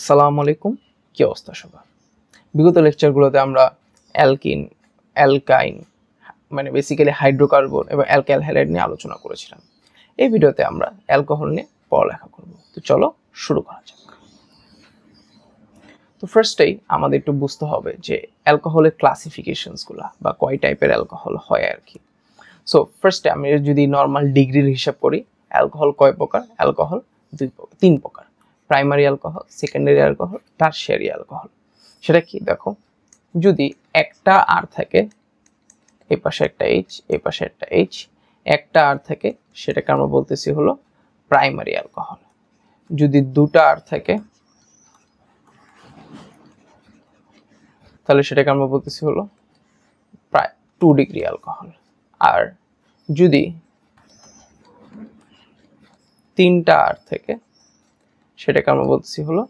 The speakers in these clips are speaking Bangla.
আসসালামু আলাইকুম, কি অবস্থা সবার? বিগত লেকচারগুলোতে আমরা অ্যালকিন, অ্যালকাইন মানে বেসিক্যালি হাইড্রোকার্বন এবং অ্যালকাইল হ্যালাইড নিয়ে আলোচনা করেছিলাম। এই ভিডিওতে আমরা অ্যালকোহল নিয়ে পড়ালেখা করব। তো চলো শুরু করা যাক। তো ফার্স্টেই আমাদের একটু বুঝতে হবে যে অ্যালকোহলের ক্লাসিফিকেশনসগুলো বা কয় টাইপের অ্যালকোহল হয় আর কি। সো ফার্স্টে আমি যদি নর্মাল ডিগ্রির হিসাব করি, অ্যালকোহল কয় প্রকার? অ্যালকোহল তিন প্রকার: primary alcohol, secondary alcohol, tertiary alcohol. সেটা কি দেখো, যদি একটা আর থাকে, এই পাশে একটা এইচ, এই পাশে একটা এইচ, একটা আর থাকে, সেটাকে আমরা বলতেছি হলো প্রাইমারি অ্যালকোহল। যদি দুটা আর থাকে তাহলে সেটাকে আমরা বলতেছি হলো প্রায় 2 ডিগ্রি অ্যালকোহল। আর যদি তিনটা আর থেকে সেটাকে আমরা বলতেছি হলো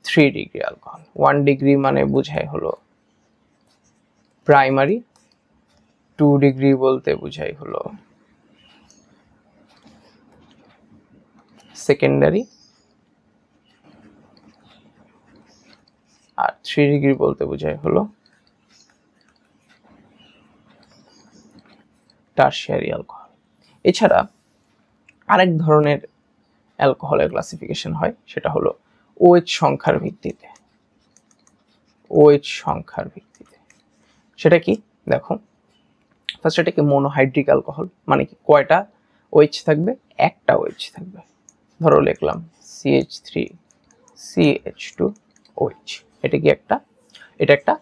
3 ডিগ্রি অ্যালকোহল। 1 ডিগ্রি মানে বোঝায় হলো প্রাইমারি, 2 ডিগ্রি বলতে বোঝায় হলো সেকেন্ডারি, আর 3 ডিগ্রি বলতে বোঝায় হলো টারশিয়ারি অ্যালকোহল। এছাড়া আরেক ধরনের অ্যালকোহলের ক্লাসিফিকেশন হয়, সেটা হলো OH সংখ্যার ভিত্তিতে। OH সংখ্যার ভিত্তিতে সেটা কি দেখো, ফার্স্ট এটাকে মনোহাইড্রিক অ্যালকোহল, মানে কি কয়টা OH থাকবে? একটা OH থাকবে। ধরো লিখলাম CH3CH2OH। এটা কি এটা একটা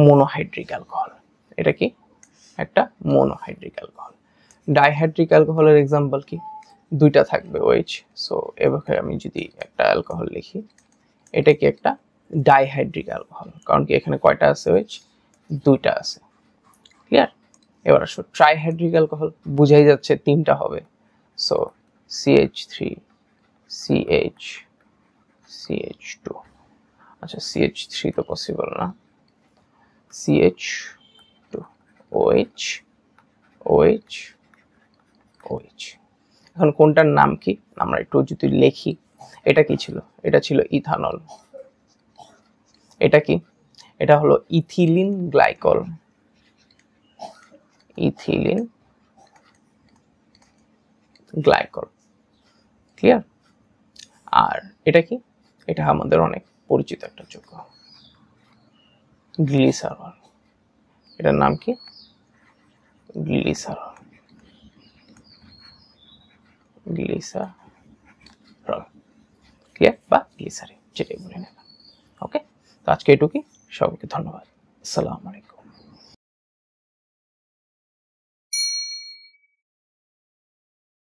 মনোহাইড্রিক অ্যালকোহল। এটা কি একটা মনোহাইড্রিক অ্যালকোহল। ডাইহাইড্রিক অ্যালকোহলের এক্সাম্পল কি? দুইটা থাকবে OH। সো এভাবে আমি যদি একটা অ্যালকোহল লিখি, এটা কি একটা ডাইহাইড্রিক অ্যালকোহল, কারণ কি এখানে কয়টা আছে OH? দুইটা আছে। ক্লিয়ার? এবার আসো ট্রাইহাইড্রিক অ্যালকোহল, বুঝাই যাচ্ছে তিনটা হবে। So CH3CH2। আচ্ছা, CH3 তো পসিবল না, CH2OH OH OH। এখন কোনটার নাম কি আমরা একটু যদি লিখি, এটা কি ছিল? এটা ছিল ইথানল। এটা কি? এটা হলো ethylene glycol. Ethylene glycol. Clear? আর এটা কি? এটা আমাদের অনেক পরিচিত একটা যৌগ, গ্লিসারল। এটার নাম কি? গ্লিসারল। গ্লিসারল। ক্লিয়ার? বা গ্লিসারিন, যেটাই বলি না। ওকে, তো আজকে এটুকুই। সবাইকে ধন্যবাদ। আসসালামু আলাইকুম।